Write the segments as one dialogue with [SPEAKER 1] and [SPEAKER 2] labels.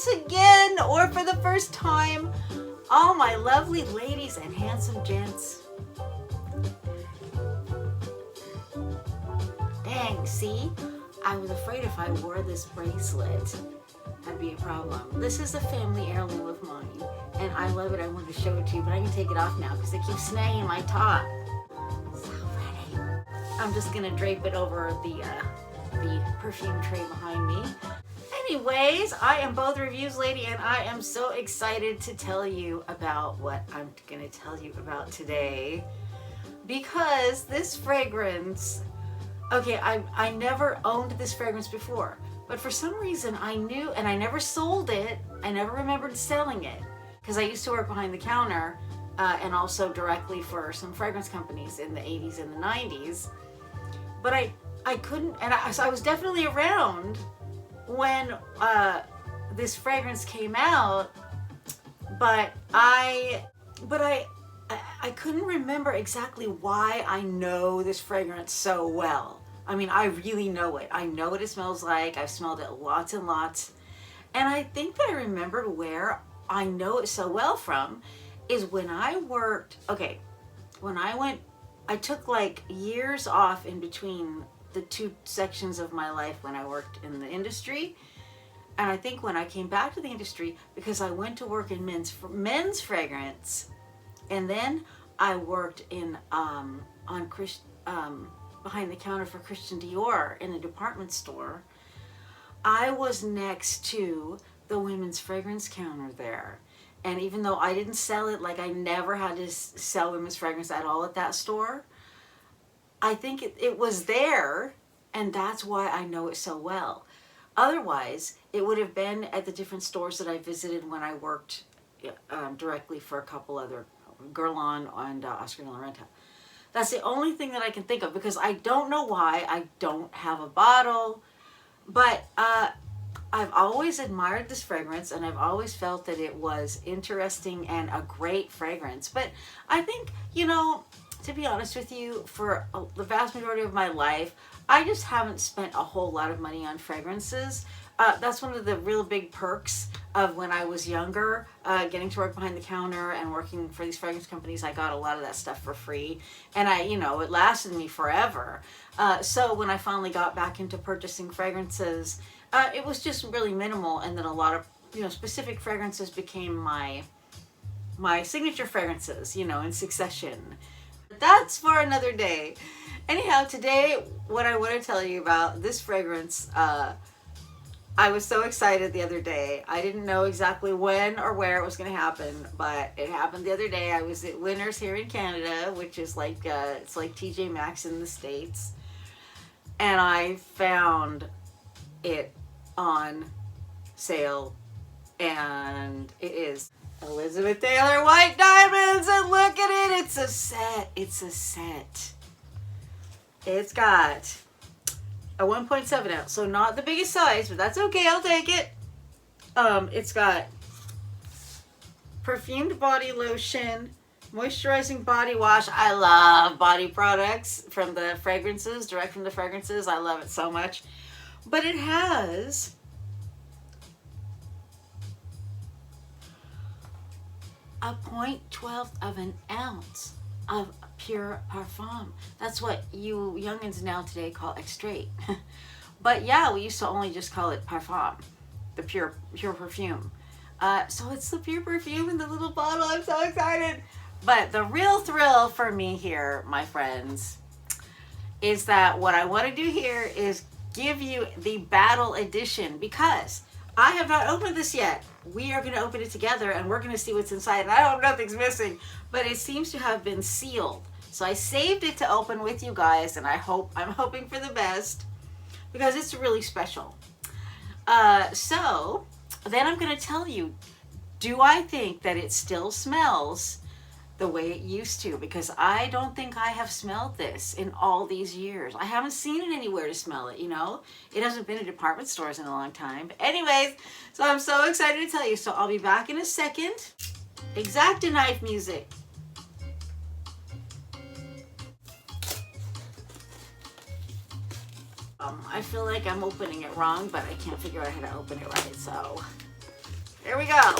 [SPEAKER 1] once again, or for the first time, all my lovely ladies and handsome gents. Dang, see? I was afraid if I wore this bracelet, that'd be a problem. This is a family heirloom of mine, and I love it. I wanted to show it to you, but I can take it off now because it keeps snagging my top. So pretty. I'm just gonna drape it over the perfume tray behind me. Anyways, I am Both Reviews Lady, and I am so excited to tell you about what I'm gonna tell you about today, because this fragrance, okay, I never owned this fragrance before, but for some reason I knew, and I never sold it. I never remembered selling it because I used to work behind the counter and also directly for some fragrance companies in the 80s and the 90s. But I couldn't, and so I was definitely around when this fragrance came out, but I couldn't remember exactly why I know this fragrance so well. I mean, I really know it. I know what it smells like. I've smelled it lots and lots. And I think that I remembered where I know it so well from is when I worked, okay, when I took like years off in between the two sections of my life when I worked in the industry. And I think when I came back to the industry, because I went to work in men's fragrance, and then I worked in behind the counter for Christian Dior in a department store. I was next to the women's fragrance counter there. And even though I didn't sell it, like I never had to sell women's fragrance at all at that store, I think it was there, and that's why I know it so well. Otherwise, it would have been at the different stores that I visited when I worked directly for a couple other, Guerlain and Oscar de la Renta. That's the only thing that I can think of, because I don't know why I don't have a bottle, but I've always admired this fragrance, and I've always felt that it was interesting and a great fragrance. But I think, you know, to be honest with you, for the vast majority of my life, I just haven't spent a whole lot of money on fragrances. That's one of the real big perks of when I was younger, getting to work behind the counter and working for these fragrance companies. I got a lot of that stuff for free, and it lasted me forever. So when I finally got back into purchasing fragrances, it was just really minimal, and then a lot of, specific fragrances became my signature fragrances, in succession. That's for another day. Anyhow, today, what I want to tell you about this fragrance, I was so excited the other day. I didn't know exactly when or where it was going to happen, but it happened the other day. I was at Winners here in Canada, which is like, it's like TJ Maxx in the States. And I found it on sale, and it is Elizabeth Taylor White Diamonds, and look at it, it's a set. It's got a 1.7 ounce, so not the biggest size, but that's okay, I'll take it. It's got perfumed body lotion, moisturizing body wash. I love body products from the fragrances, direct from the fragrances. I love it so much. But it has a 0.12 of an ounce of pure parfum. That's what you youngins now today call extrait. But yeah, we used to only just call it parfum, the pure perfume. So it's the pure perfume in the little bottle. I'm so excited. But the real thrill for me here, my friends, is that what I want to do here is give you the battle edition, because I have not opened this yet. We are going to open it together, and we're going to see what's inside. And I hope nothing's missing, but it seems to have been sealed. So I saved it to open with you guys, and I'm hoping for the best, because it's really special. So then I'm going to tell you, do I think that it still smells the way it used to? Because I don't think I have smelled this in all these years. I haven't seen it anywhere to smell it, It hasn't been in department stores in a long time. But anyways, so I'm so excited to tell you. So I'll be back in a second. X-Acto knife music. I feel like I'm opening it wrong, but I can't figure out how to open it right, so Here we go.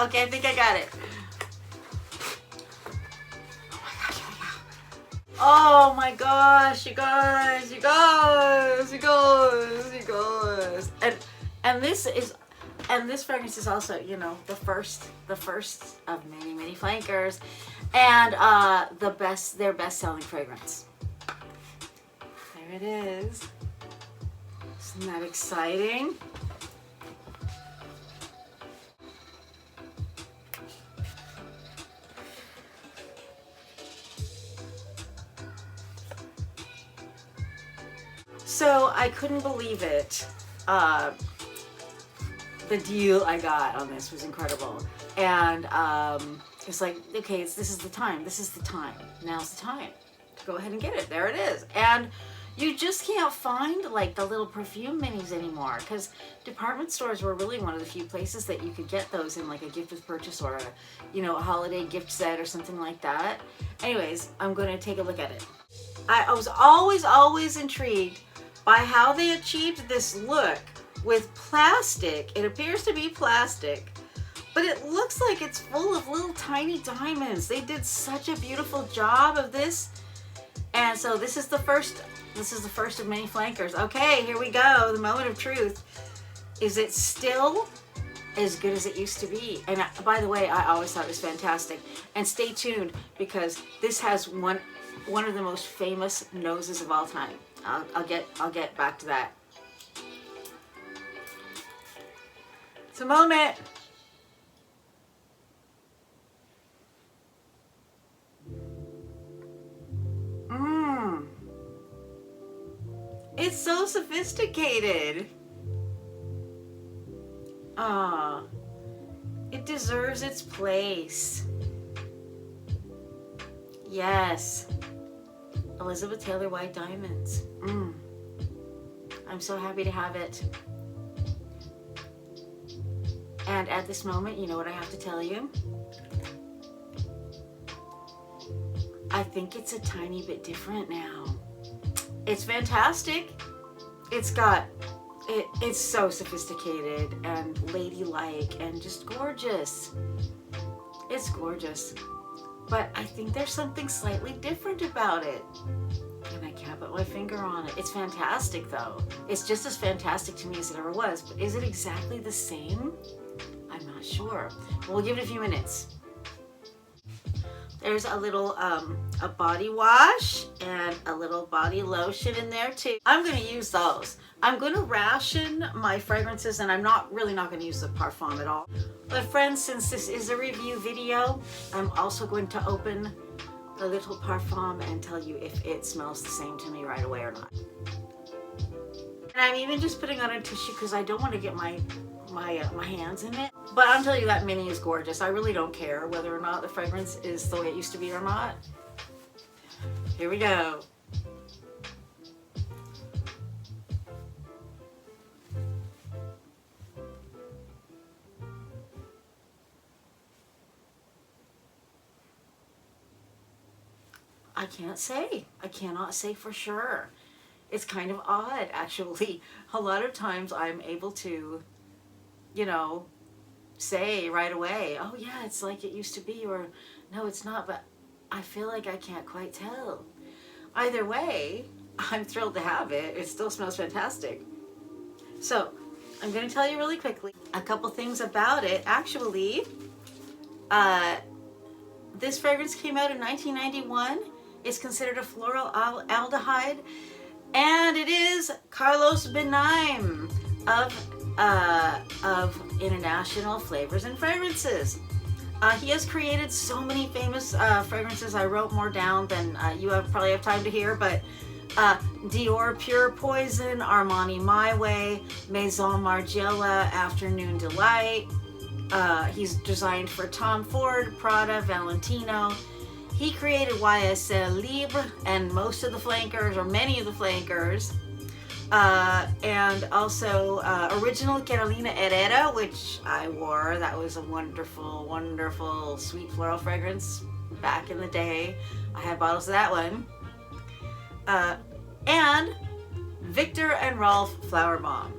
[SPEAKER 1] Okay, I think I got it. Oh my gosh, you guys, you guys, you guys, you guys. And this fragrance is also, you know, the first of many, many flankers, and their best-selling fragrance. There it is. Isn't that exciting? So I couldn't believe it. The deal I got on this was incredible. And it's like, okay, this is the time. This is the time. Now's the time to go ahead and get it. There it is. And you just can't find like the little perfume minis anymore, because department stores were really one of the few places that you could get those in like a gift with purchase or a holiday gift set or something like that. Anyways, I'm going to take a look at it. I was always intrigued by how they achieved this look with plastic. It appears to be plastic, but it looks like it's full of little tiny diamonds. They did such a beautiful job of this. And so this is the first of many flankers. Okay, here we go. The moment of truth. Is it still as good as it used to be? And by the way, I always thought it was fantastic. And stay tuned, because this has one of the most famous noses of all time. I'll get back to that. It's a moment. It's so sophisticated. It deserves its place. Yes. Elizabeth Taylor White Diamonds. I'm so happy to have it. And at this moment, you know what I have to tell you? I think it's a tiny bit different now. It's fantastic. It's so sophisticated and ladylike and just gorgeous. It's gorgeous. But I think there's something slightly different about it. And I can't put my finger on it. It's fantastic though. It's just as fantastic to me as it ever was. But is it exactly the same? I'm not sure. We'll give it a few minutes. There's a little a body wash and a little body lotion in there too. I'm going to use those. I'm going to ration my fragrances, and I'm really not going to use the parfum at all. But friends, since this is a review video, I'm also going to open the little parfum and tell you if it smells the same to me right away or not. And I'm even just putting on a tissue because I don't want to get my hands in it. But I'm telling you, that mini is gorgeous. I really don't care whether or not the fragrance is the way it used to be or not. Here we go. I can't say. I cannot say for sure. It's kind of odd, actually. A lot of times I'm able to, you know, say right away, oh yeah, it's like it used to be, or no, it's not, but I feel like I can't quite tell. Either way, I'm thrilled to have it. It still smells fantastic. So I'm going to tell you really quickly a couple things about it. Actually, this fragrance came out in 1991. It's considered a floral aldehyde, and it is Carlos Benaim of International Flavors and Fragrances. He has created so many famous fragrances. I wrote more down than you probably have time to hear, but Dior Pure Poison, Armani My Way, Maison Margiela Afternoon Delight. He's designed for Tom Ford, Prada, Valentino. He created YSL Libre and most of the flankers, or many of the flankers. And also original Carolina Herrera, which I wore. That was a wonderful, wonderful sweet floral fragrance back in the day. I had bottles of that one. And Victor and Rolf Flower Bomb.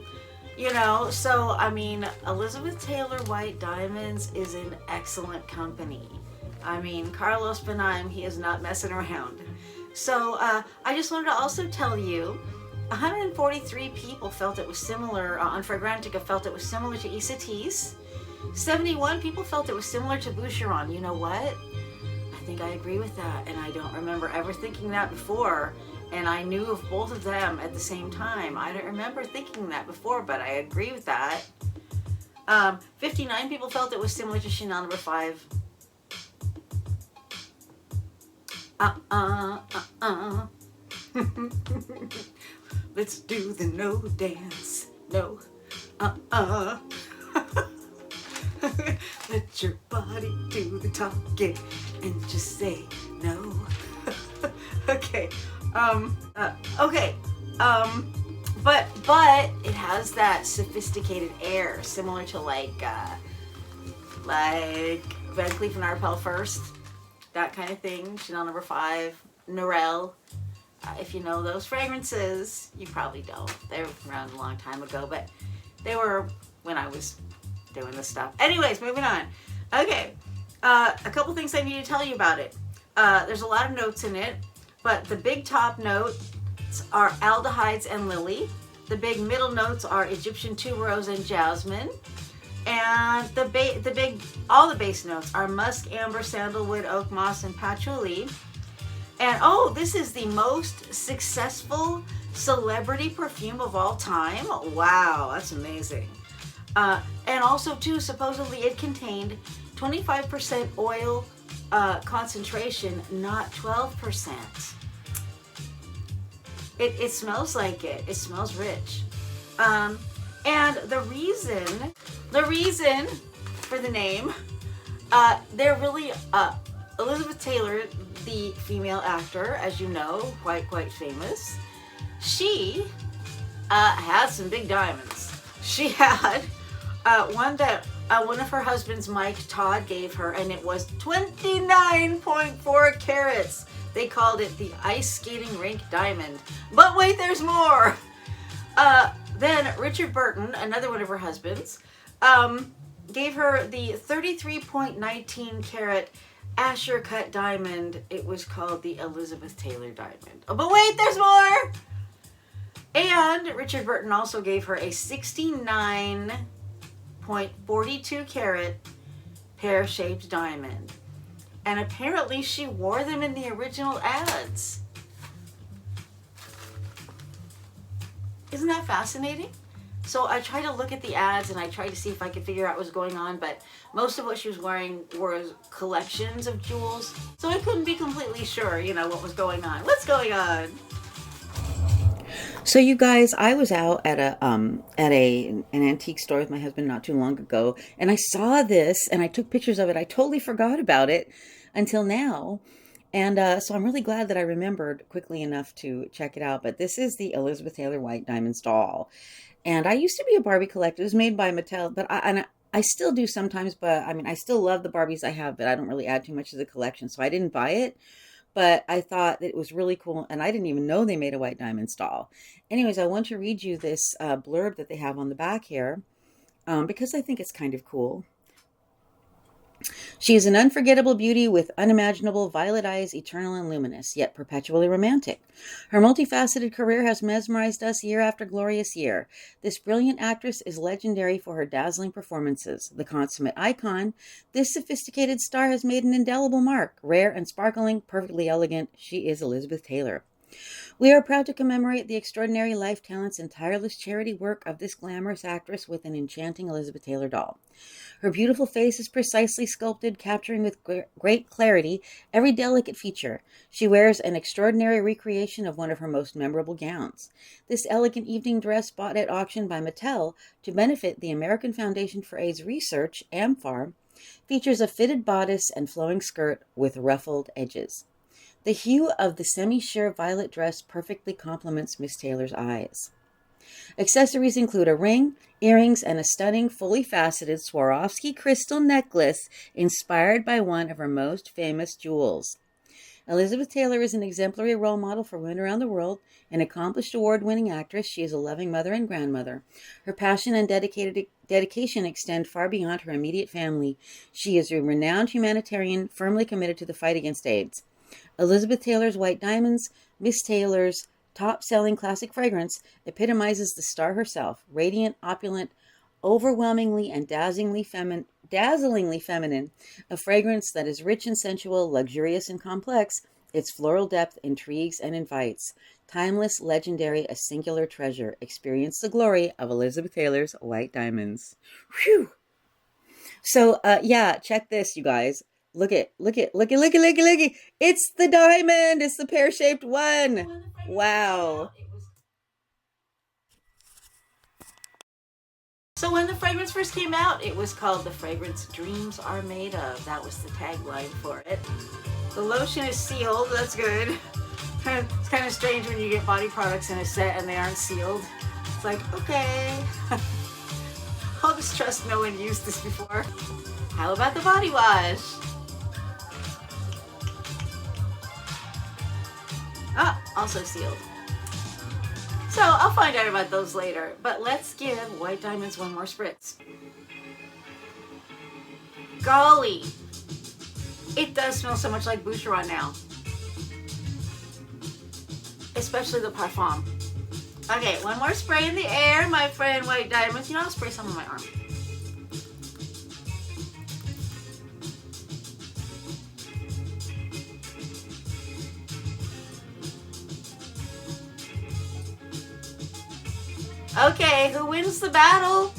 [SPEAKER 1] You know, so I mean, Elizabeth Taylor White Diamonds is in excellent company. I mean, Carlos Benaim, he is not messing around. So I just wanted to also tell you, 143 people felt it was similar, on Fragrantica felt it was similar to Isatis. 71 people felt it was similar to Boucheron. You know what? I think I agree with that, and I don't remember ever thinking that before. And I knew of both of them at the same time. I don't remember thinking that before, but I agree with that. 59 people felt it was similar to Chanel No. 5. Let's do the no dance. No. Let your body do the talking and just say no. Okay. Okay. But it has that sophisticated air, similar to like Van Cleef & Arpels First, that kind of thing. Chanel No. 5, Norel. If you know those fragrances, you probably don't. They were around a long time ago, but they were when I was doing this stuff. Anyways, moving on. Okay, a couple things I need to tell you about it. There's a lot of notes in it, but the big top notes are aldehydes and lily. The big middle notes are Egyptian tuberose and jasmine. And all the base notes are musk, amber, sandalwood, oak moss, and patchouli. And oh, this is the most successful celebrity perfume of all time. Wow, that's amazing. And also too, supposedly it contained 25% oil concentration, not 12%. It smells like it. It smells rich. And the reason for the name, they're really, Elizabeth Taylor, the female actor, as you know, quite famous. She had some big diamonds. She had one that one of her husbands, Mike Todd, gave her, and it was 29.4 carats. They called it the ice skating rink diamond. But wait, there's more. Then Richard Burton, another one of her husbands, gave her the 33.19 carat Asher cut diamond. It was called the Elizabeth Taylor diamond. Oh, but wait, there's more. And Richard Burton also gave her a 69.42 carat pear-shaped diamond. And apparently she wore them in the original ads. Isn't that fascinating? So I tried to look at the ads and I tried to see if I could figure out what was going on, but most of what she was wearing was collections of jewels. So I couldn't be completely sure, you know, what was going on. What's going on? So you guys, I was out at an antique store with my husband not too long ago, and I saw this and I took pictures of it. I totally forgot about it until now. And so I'm really glad that I remembered quickly enough to check it out. But this is the Elizabeth Taylor White Diamonds doll. And I used to be a Barbie collector. It was made by Mattel, but I still do sometimes. But I mean, I still love the Barbies I have, but I don't really add too much to the collection. So I didn't buy it, but I thought that it was really cool. And I didn't even know they made a White Diamonds doll. Anyways, I want to read you this blurb that they have on the back here because I think it's kind of cool. She is an unforgettable beauty with unimaginable violet eyes, eternal and luminous, yet perpetually romantic. Her multifaceted career has mesmerized us year after glorious year. This brilliant actress is legendary for her dazzling performances. The consummate icon, this sophisticated star has made an indelible mark. Rare and sparkling, perfectly elegant, she is Elizabeth Taylor.
[SPEAKER 2] We are proud to commemorate the extraordinary life, talents, and tireless charity work of this glamorous actress with an enchanting Elizabeth Taylor doll. Her beautiful face is precisely sculpted, capturing with great clarity every delicate feature. She wears an extraordinary recreation of one of her most memorable gowns. This elegant evening dress, bought at auction by Mattel to benefit the American Foundation for AIDS Research, AMFAR, features a fitted bodice and flowing skirt with ruffled edges. The hue of the semi-sheer violet dress perfectly complements Miss Taylor's eyes. Accessories include a ring, earrings, and a stunning, fully faceted Swarovski crystal necklace inspired by one of her most famous jewels. Elizabeth Taylor is an exemplary role model for women around the world. An accomplished award-winning actress, she is a loving mother and grandmother. Her passion and dedication extend far beyond her immediate family. She is a renowned humanitarian firmly committed to the fight against AIDS. Elizabeth Taylor's White Diamonds, Miss Taylor's top-selling classic fragrance, epitomizes the star herself, radiant, opulent, overwhelmingly and dazzlingly feminine, a fragrance that is rich and sensual, luxurious and complex. Its floral depth intrigues and invites. Timeless, legendary, a singular treasure. Experience the glory of Elizabeth Taylor's White Diamonds. Whew! So, yeah, check this, you guys. Look it. It's the diamond. It's the pear-shaped one. Wow.
[SPEAKER 1] So when the fragrance first came out, it was called the fragrance Dreams Are Made Of. That was the tagline for it. The lotion is sealed. That's good. It's kind of strange when you get body products in a set and they aren't sealed. It's like, okay. I'll just trust no one used this before. How about the body wash? Ah, also sealed. So I'll find out about those later, but let's give White Diamonds one more spritz. Golly, it does smell so much like Boucheron now. Especially the parfum. Okay, one more spray in the air, my friend White Diamonds. You know, I'll spray some on my arm. Okay, who wins the battle?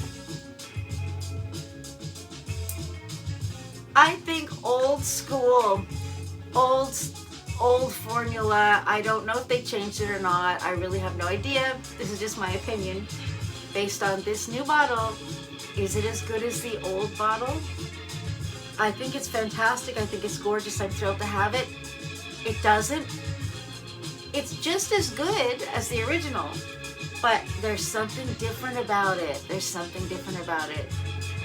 [SPEAKER 1] I think old school, old formula. I don't know if they changed it or not. I really have no idea. This is just my opinion based on this new bottle. Is it as good as the old bottle? I think it's fantastic. I think it's gorgeous. I'm thrilled to have it. It doesn't. It's just as good as the original, but there's something different about it. There's something different about it.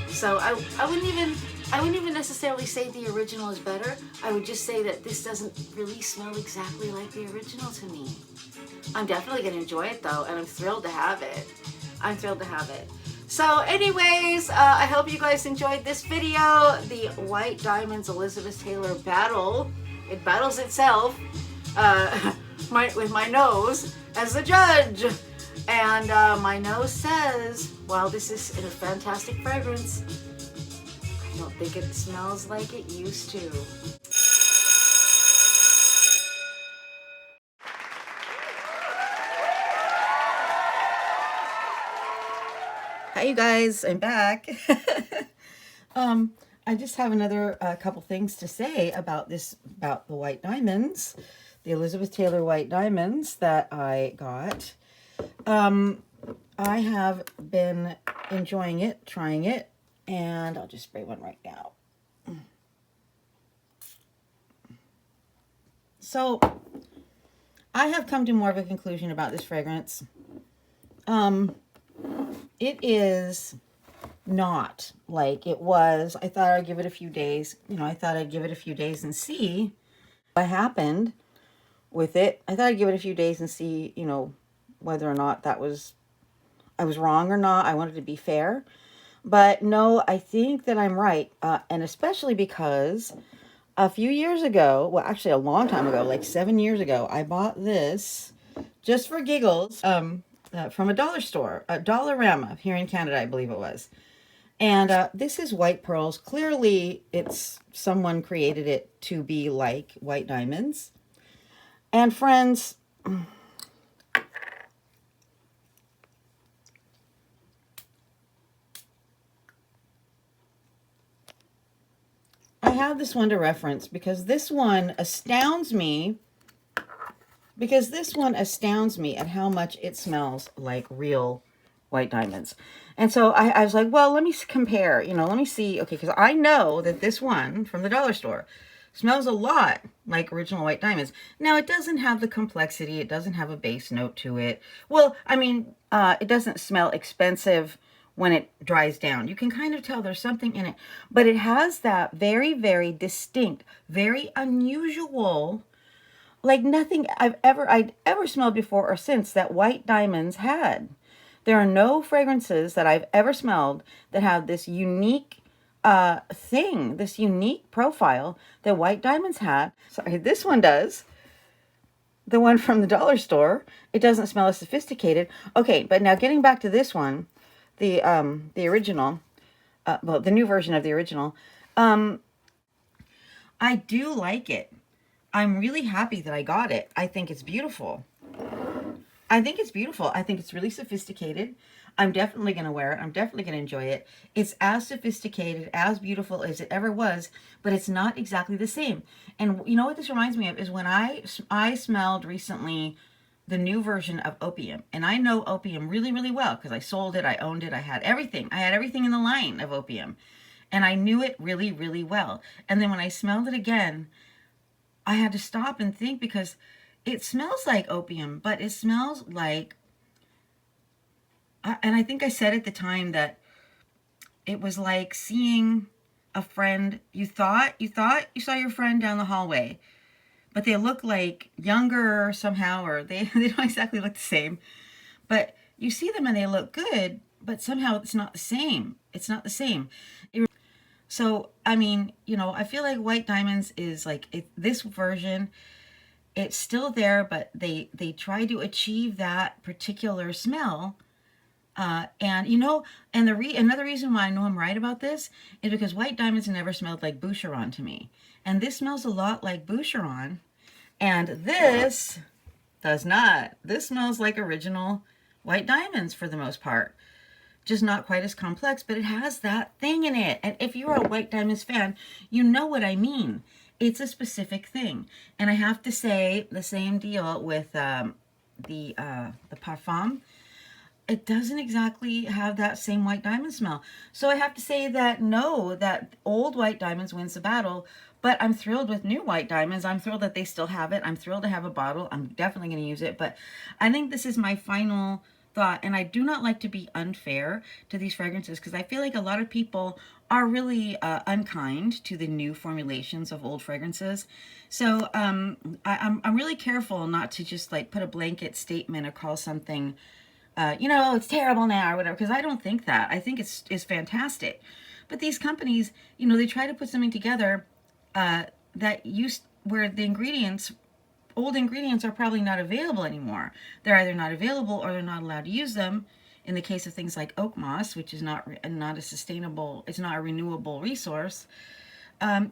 [SPEAKER 1] So I wouldn't even necessarily say the original is better. I would just say that this doesn't really smell exactly like the original to me. I'm definitely going to enjoy it though, and I'm thrilled to have it. I'm thrilled to have it. So anyways, I hope you guys enjoyed this video. The White Diamonds Elizabeth Taylor battle. It battles itself with my nose as the judge. And my nose says, while this is a fantastic fragrance, I don't think it smells like it used to.
[SPEAKER 2] Hi, you guys. I'm back. I just have another couple things to say about the White Diamonds, the Elizabeth Taylor White Diamonds that I got. I have been enjoying it, trying it, and I'll just spray one right now. So, I have come to more of a conclusion about this fragrance. It is not like it was. I thought I'd give it a few days. I thought I'd give it a few days and see what happened with it. I thought I'd give it a few days and see, whether or not I was wrong or not. I wanted to be fair. But no, I think that I'm right. And especially because a few years ago, well, actually a long time ago, like 7 years ago, I bought this just for giggles from a dollar store, a Dollarama here in Canada, I believe it was. And this is White Pearls. Clearly, someone created it to be like White Diamonds. And friends, I have this one to reference because this one astounds me. Because this one astounds me at how much it smells like real white diamonds. And so I was like, well, let me compare, you know, let me see. Okay, because I know that this one from the dollar store smells a lot like original white diamonds. Now, it doesn't have the complexity. It doesn't have a base note to it. Well, I mean, it doesn't smell expensive when it dries down. You can kind of tell there's something in it. But it has that very, very distinct, very unusual, like nothing I'd ever smelled before or since that white diamonds had. There are no fragrances that I've ever smelled that have this unique thing, this unique profile that white diamonds had. Sorry, this one does. The one from the dollar store, it doesn't smell as sophisticated. Okay, but now getting back to this one, the original, well, the new version of the original, I do like it. I'm really happy that I got it. I think it's beautiful. I think it's beautiful. I think it's really sophisticated. I'm definitely going to wear it. I'm definitely going to enjoy it. It's as sophisticated, as beautiful as it ever was, but it's not exactly the same. And you know what this reminds me of is when I smelled recently the new version of Opium. And I know Opium really, really well because I sold it. I owned it. I had everything. I had everything in the line of Opium. And I knew it really, really well. And then when I smelled it again, I had to stop and think because it smells like Opium, but it smells like, and I think I said at the time that it was like seeing a friend. You thought you saw your friend down the hallway, but they look like younger somehow, or they don't exactly look the same, but you see them and they look good, but somehow it's not the same. It's not the same. So, I mean, you know, I feel like White Diamonds is like this version, it's still there, but they try to achieve that particular smell. And, you know, and another reason why I know I'm right about this is because White Diamonds never smelled like Boucheron to me. And this smells a lot like Boucheron. And this does not. This smells like original White Diamonds for the most part. Just not quite as complex, but it has that thing in it. And if you're a White Diamonds fan, you know what I mean. It's a specific thing. And I have to say the same deal with the Parfum. It doesn't exactly have that same White Diamond smell. So I have to say that no, that old White Diamonds wins the battle, but I'm thrilled with new White Diamonds. I'm thrilled that they still have it. I'm thrilled to have a bottle. I'm definitely going to use it, but I think this is my final thought, and I do not like to be unfair to these fragrances because I feel like a lot of people are really unkind to the new formulations of old fragrances. So I'm really careful not to just like put a blanket statement or call something you know, it's terrible now or whatever, because I don't think that. I think it's fantastic. But these companies, you know, they try to put something together where the ingredients, old ingredients, are probably not available anymore. They're either not available or they're not allowed to use them. In the case of things like oak moss, which is not a sustainable, it's not a renewable resource.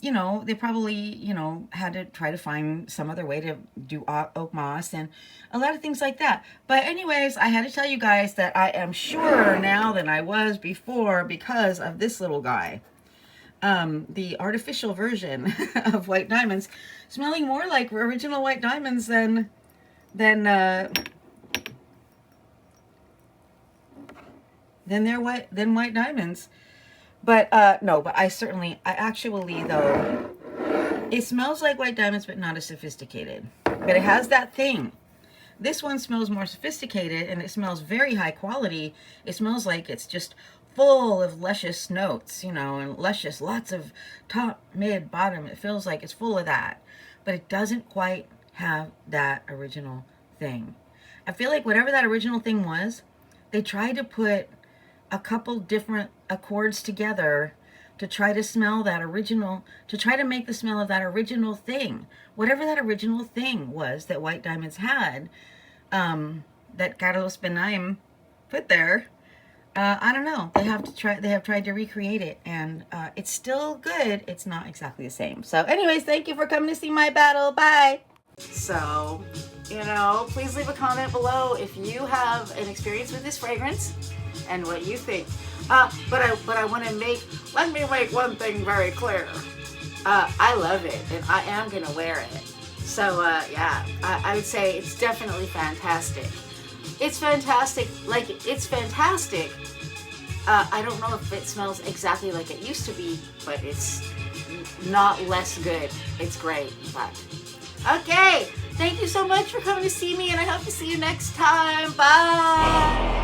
[SPEAKER 2] You know, they probably, you know, had to try to find some other way to do oak moss and a lot of things like that. But anyways, I had to tell you guys that I am surer now than I was before because of this little guy. The artificial version of White Diamonds, smelling more like original White Diamonds than White Diamonds. But no, but I actually though, it smells like White Diamonds, but not as sophisticated. But it has that thing. This one smells more sophisticated, and it smells very high quality. It smells like it's just full of luscious notes, you know, and luscious, lots of top, mid, bottom. It feels like it's full of that. But it doesn't quite have that original thing. I feel like whatever that original thing was, they tried to put a couple different accords together to try to smell that original, to try to make the smell of that original thing. Whatever that original thing was that White Diamonds had, that Carlos Benaim put there, I don't know. They have tried to recreate it, and it's still good. It's not exactly the same. So anyways, thank you for coming to see my battle. Bye. So
[SPEAKER 1] You know, please leave a comment below if you have an experience with this fragrance and what you think. But I want to let me make one thing very clear. I love it, and I am gonna wear it. So yeah, I would say it's definitely fantastic. It's fantastic. Like, it's fantastic. I don't know if it smells exactly like it used to be, but it's not less good. It's great, in fact. Okay, thank you so much for coming to see me, and I hope to see you next time. Bye!